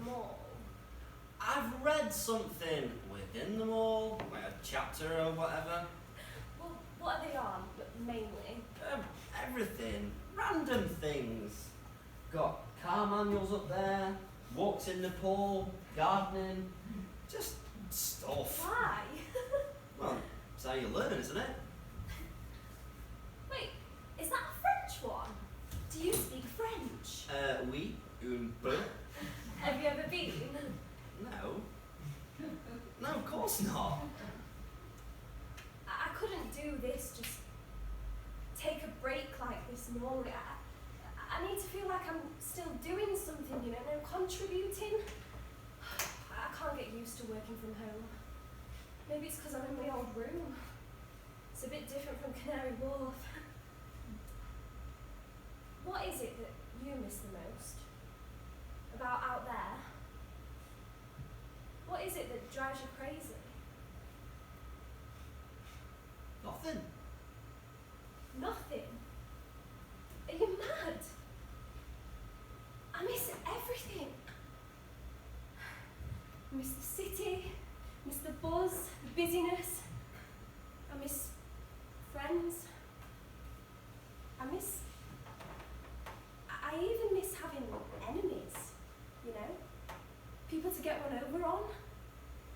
mall. I've read something within the mall, like a chapter or whatever. Well, what are they on, mainly? Everything. Random things. Got car manuals up there, walks in Nepal, gardening, just stuff. Why? Well, it's how you learn, isn't it? Wait, is that a French one? Do you speak French? Oui, un peu. Have you ever been? No. No, of course not. I couldn't do this, just take a break like this normally. I need to feel like I'm still doing something, you know, and contributing. I can't get used to working from home. Maybe it's because I'm in my old room. It's a bit different from Canary Wharf. What is it that you miss the most about out there? What is it that drives you crazy? Nothing. Nothing? Are you mad? I miss everything. I miss the city, I miss the buzz, the busyness. I miss friends. I even miss having enemies, you know? People to get run over on.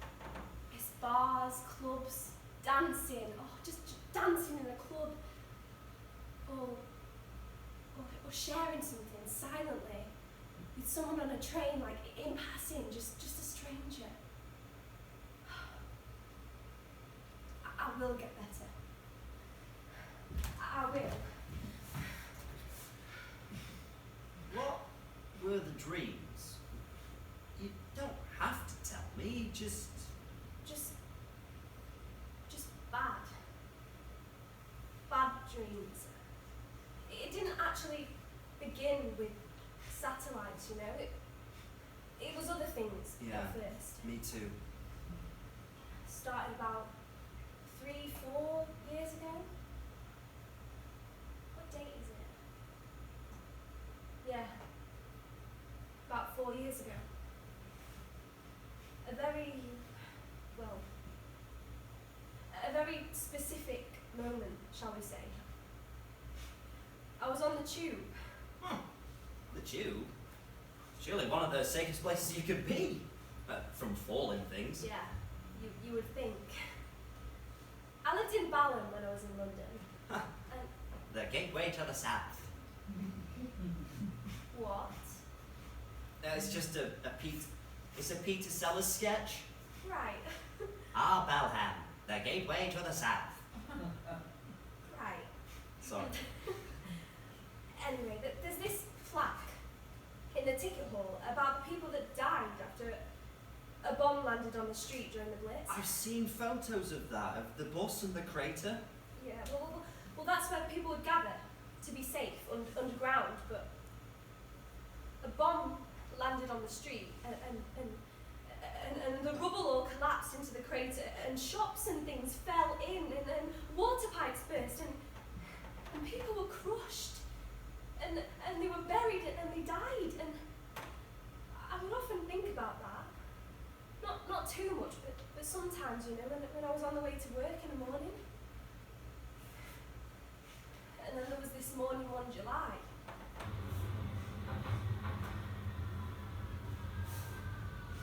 I miss bars, clubs, dancing. Oh, just dancing in a club. Or sharing something silently with someone on a train, like in passing, just a stranger. I will get better. I will. What were the dreams? You don't have to tell me, just bad. Bad dreams. It didn't actually begin with satellites, you know. It was other things at first. Me too. Started about 3-4 years ago. What date is it? Yeah, about 4 years ago. A very specific moment, shall we say. I was on the tube. The tube? Surely one of the safest places you could be. From falling things. Yeah, you would think. I lived in Balham when I was in London. And The gateway to the south. what? It's just it's a Peter Sellers sketch. Right. Ah, Belham, the gateway to the south. Right. Sorry. Anyway, there's this plaque in the ticket hall about the people that died after a bomb landed on the street during the Blitz. I've seen photos of that, of the bus and the crater. Yeah, well, that's where people would gather to be safe underground, but a bomb landed on the street and the rubble all collapsed into the crater and shops and things fell in and water pipes burst and people were crushed and they were buried and they died, and I would often think about that. Not too much, but sometimes, you know, when I was on the way to work in the morning. And then there was this morning 1 July.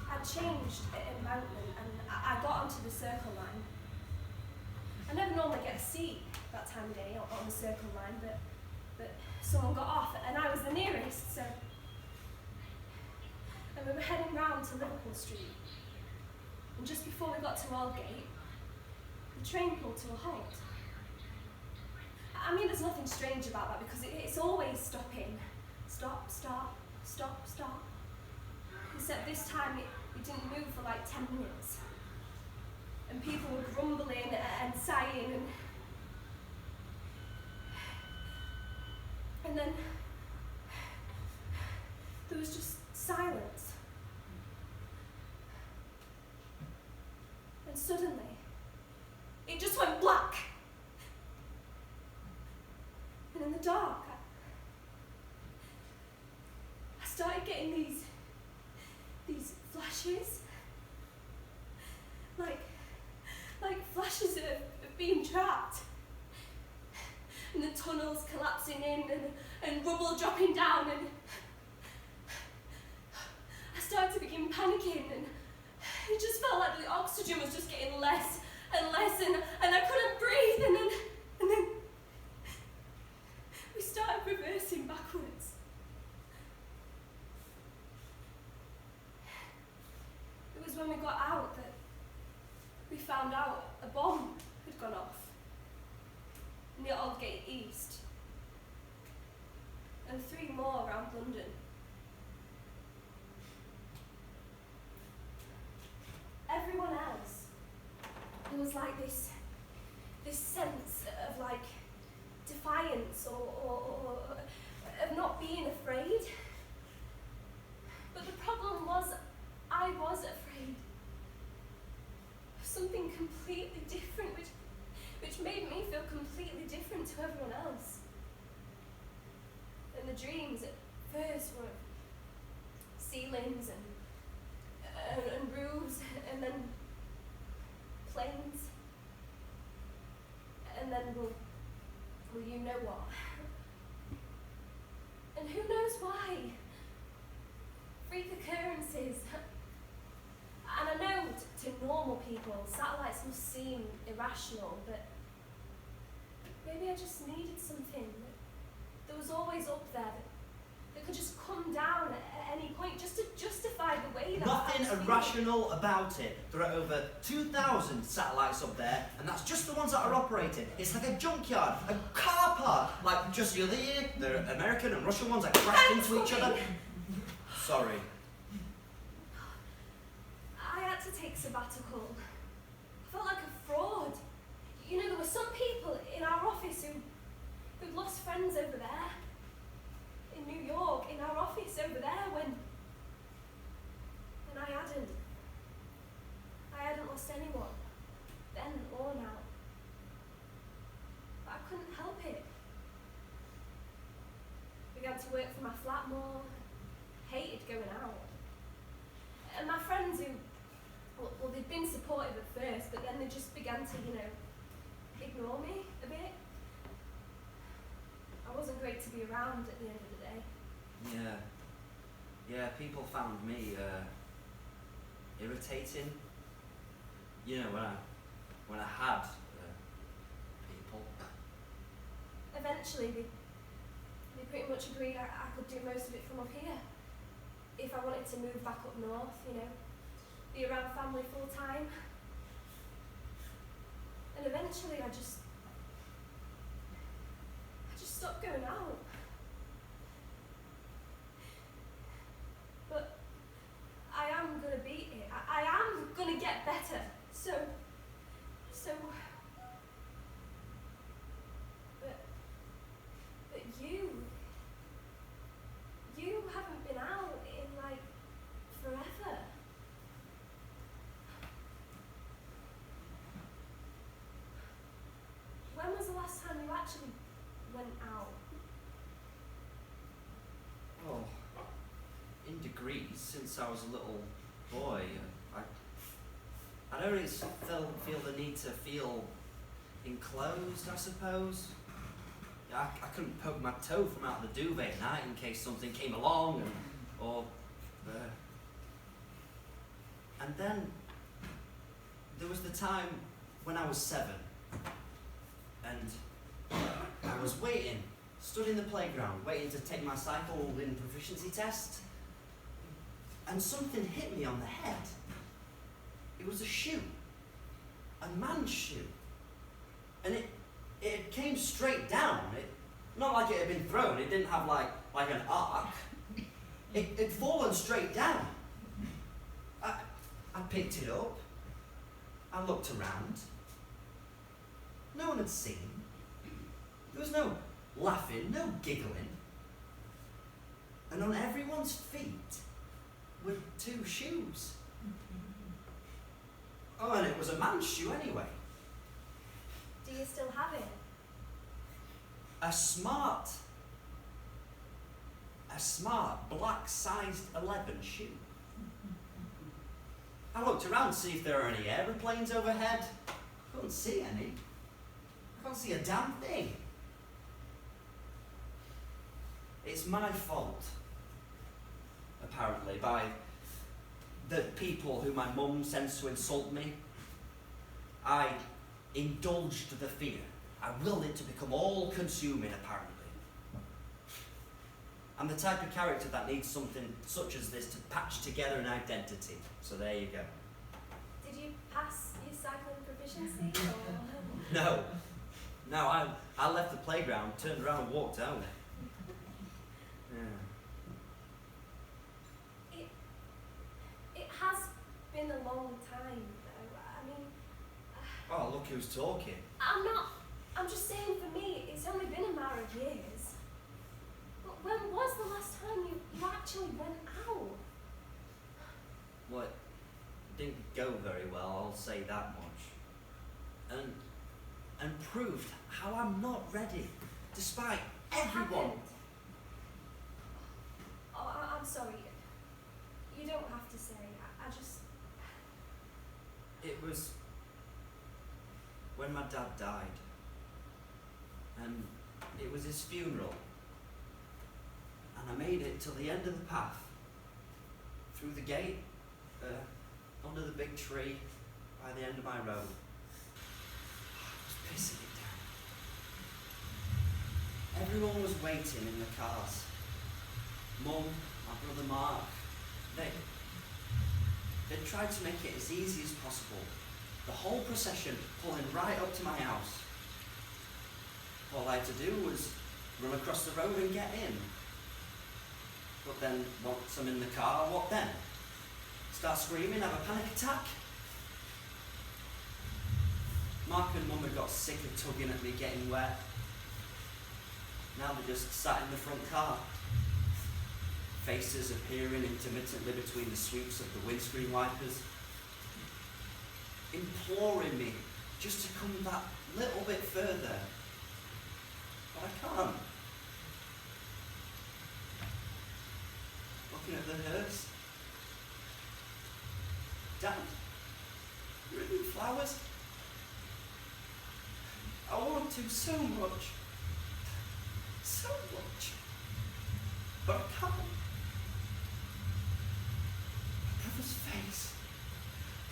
I'd changed at embankment and I got onto the Circle line. I never normally get a seat that time of day on the Circle line, but someone got off and I was the nearest, so. And we were heading round to Liverpool Street. And just before we got to Aldgate, the train pulled to a halt. I mean, there's nothing strange about that because it's always stopping. Stop, stop, stop, stop. Except this time it didn't move for like 10 minutes. And people were grumbling and sighing and then there was just silence. And suddenly, it just went black. And in the dark, I started getting these flashes. Like flashes of being trapped. And the tunnels collapsing in and rubble dropping down, and I started to begin panicking, and it just felt like the oxygen was just getting less and less, and I couldn't breathe, and then we started reversing backwards. It was when we got out that we found out a bomb had gone off near Aldgate East, and 3 more around London. Everyone else, there was like this sense of like defiance or of not being afraid. But the problem was, I was afraid of something completely different, which made me feel completely different to everyone else. And the dreams at first were ceilings and roofs, and then planes, and then, well, you know what. And who knows why? Freak occurrences. And I know to normal people, satellites must seem irrational, but maybe I just needed something that was always up there, that could just come down at any point, just to justify the way that Nothing I was irrational about it. There are over 2,000 satellites up there, and that's just the ones that are operating. It's like a junkyard, a car park. Like just the other year, the American and Russian ones that crashed into each other. Sorry. I had to take sabbatical. I felt like a fraud. You know, there were some people in our office who'd lost friends over there. In New York, in our office over there, when I hadn't lost anyone, then or now. But I couldn't help it. Began to work for my flat more, hated going out. And my friends who, well, they'd been supportive at first, but then they just began to, ignore me a bit. I wasn't great to be around at the end of the day. Yeah, people found me irritating. You know, when I had people. Eventually, they pretty much agreed I could do most of it from up here. If I wanted to move back up north, be around family full time. And eventually I just stopped going out. But I am gonna beat it. I am gonna get better. So, but you haven't been out in like forever. When was the last time you actually went out? Oh, in degrees since I was a little boy. I don't really feel the need to feel enclosed, I suppose. I couldn't poke my toe from out the duvet at night in case something came along, and then there was the time when I was 7, and I was waiting, stood in the playground, waiting to take my cycle in proficiency test, and something hit me on the head. It was a shoe, a man's shoe, and it came straight down. Not like it had been thrown. It didn't have like an arc. It'd fallen straight down. I picked it up. I looked around. No one had seen. There was no laughing, no giggling. And on everyone's feet were 2 shoes. Oh, and it was a man's shoe anyway. Do you still have it? A smart black sized 11 shoe. I looked around to see if there were any aeroplanes overhead. Couldn't see any. I can't see a damn thing. It's my fault, apparently, by the people who my mum sends to insult me. I indulged the fear. I willed it to become all-consuming, apparently. I'm the type of character that needs something such as this to patch together an identity. So there you go. Did you pass your cycling proficiency, or...? No, I left the playground, turned around and walked home. Yeah. It has been a long time, though. I mean... Oh, look who's talking. I'm just saying, for me, it's only been a matter of years. But when was the last time you actually went out? Well, it didn't go very well, I'll say that much. And proved how I'm not ready, despite everyone. Happened? Oh, I'm sorry. You don't have to say. I just... It was when my dad died. And it was his funeral. And I made it till the end of the path. Through the gate, under the big tree, by the end of my road. I was pissing it down. Everyone was waiting in the cars. Mum, my brother Mark, they tried to make it as easy as possible. The whole procession pulling right up to my house. All I had to do was run across the road and get in. But then, once I'm in the car, what then? Start screaming, have a panic attack? Mark and Mum had got sick of tugging at me getting wet. Now they just sat in the front car. Faces appearing intermittently between the sweeps of the windscreen wipers. Imploring me just to come that little bit further. But I can't. Looking at the hearse. Dad, you're in flowers. I want to so much. So much. But I can't. My brother's face.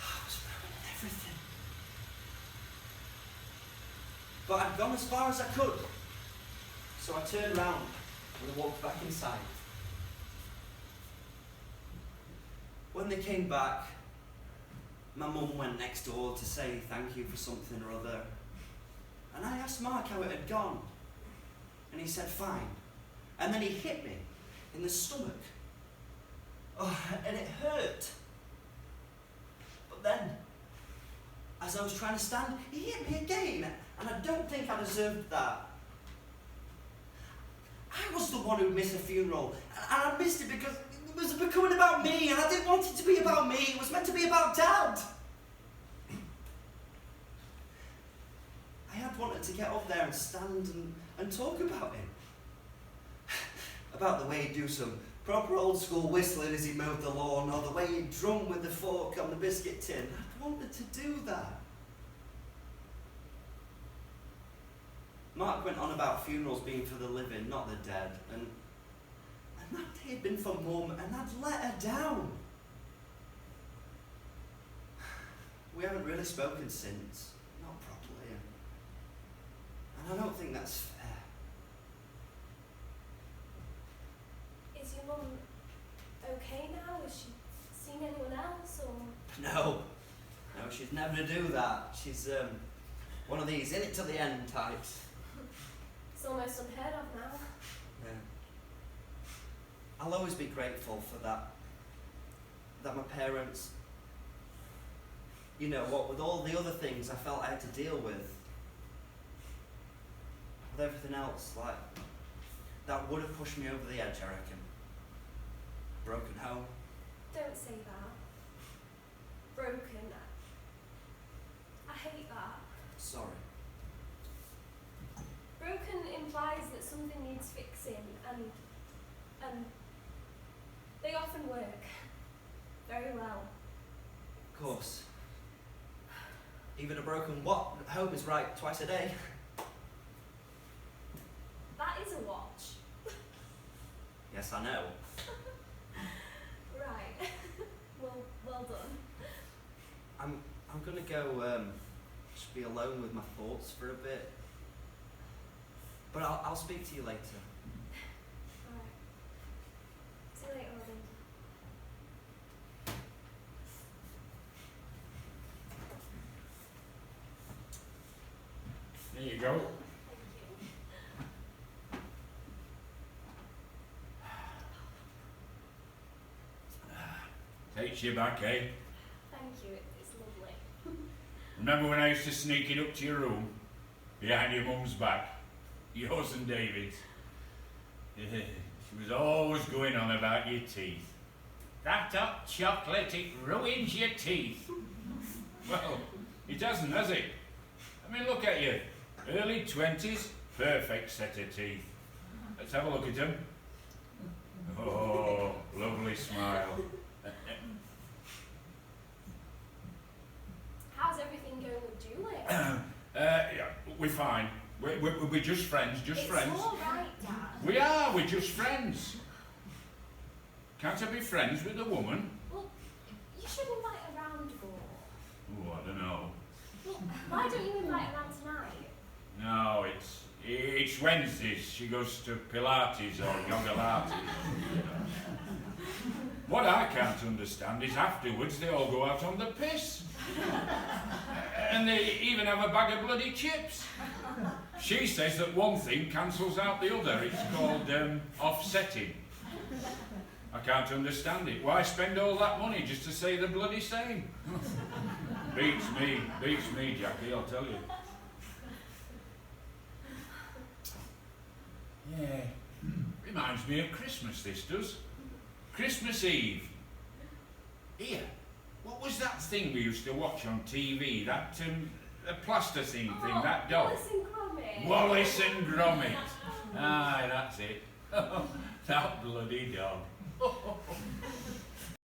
I was ruining everything. But I'd gone as far as I could. So I turned round and I walked back inside. When they came back, my mum went next door to say thank you for something or other. And I asked Mark how it had gone. And he said fine. And then he hit me in the stomach. Oh, and it hurt. But then, as I was trying to stand, he hit me again. And I don't think I deserved that. I was the one who missed a funeral. And I missed it because it was becoming about me. And I didn't want it to be about me. It was meant to be about Dad. I had wanted to get up there and stand and talk about him. About the way he'd do some proper old school whistling as he mowed the lawn, or the way he'd drum with the fork on the biscuit tin. I wanted to do that. Mark went on about funerals being for the living, not the dead, and that day had been for Mum, and I'd let her down. We haven't really spoken since, not properly, and I don't think that's fair. Is your mum okay now? Has she seen anyone else, or...? No, she'd never do that. She's one of these in it to the end types. It's almost unheard of now. Yeah. I'll always be grateful for that my parents, you know, what with all the other things I felt I had to deal with everything else, like, that would have pushed me over the edge, I reckon. Broken home. Don't say that. Broken. I hate that. Sorry. Broken implies that something needs fixing, and they often work very well. Of course. Even a broken home is right twice a day. That is a watch. Yes, I know. Right. Well done. I'm gonna go just be alone with my thoughts for a bit. But I'll speak to you later. Alright. See you later, Robin. There you go. Takes you back, eh? Thank you, it's lovely. Remember when I used to sneak it up to your room? Behind your mum's back? Yours and David's. She was always going on about your teeth. That hot chocolate, it ruins your teeth. Well, it hasn't, has it? I mean, look at you. Early 20s, perfect set of teeth. Let's have a look at them. Oh, lovely smile. How's everything going with Julie? Yeah, we're fine. We're just friends, just friends. It's all right, Dad. We're just friends. Can't I be friends with a woman? Well, you should invite her round more. Oh, I don't know. Well, why don't you invite her round tonight? No, it's Wednesdays. She goes to Pilates or yoga Lattes. What I can't understand is afterwards they all go out on the piss. And they even have a bag of bloody chips. She says that one thing cancels out the other. It's called offsetting. I can't understand it. Why spend all that money just to say the bloody same? Beats me, Jackie, I'll tell you. Yeah, reminds me of Christmas, this does. Christmas Eve. Here, what was that thing we used to watch on TV? That a plasticine thing, that dog. Wallace and Gromit. Wallace and Gromit. Aye, that's it. That bloody dog.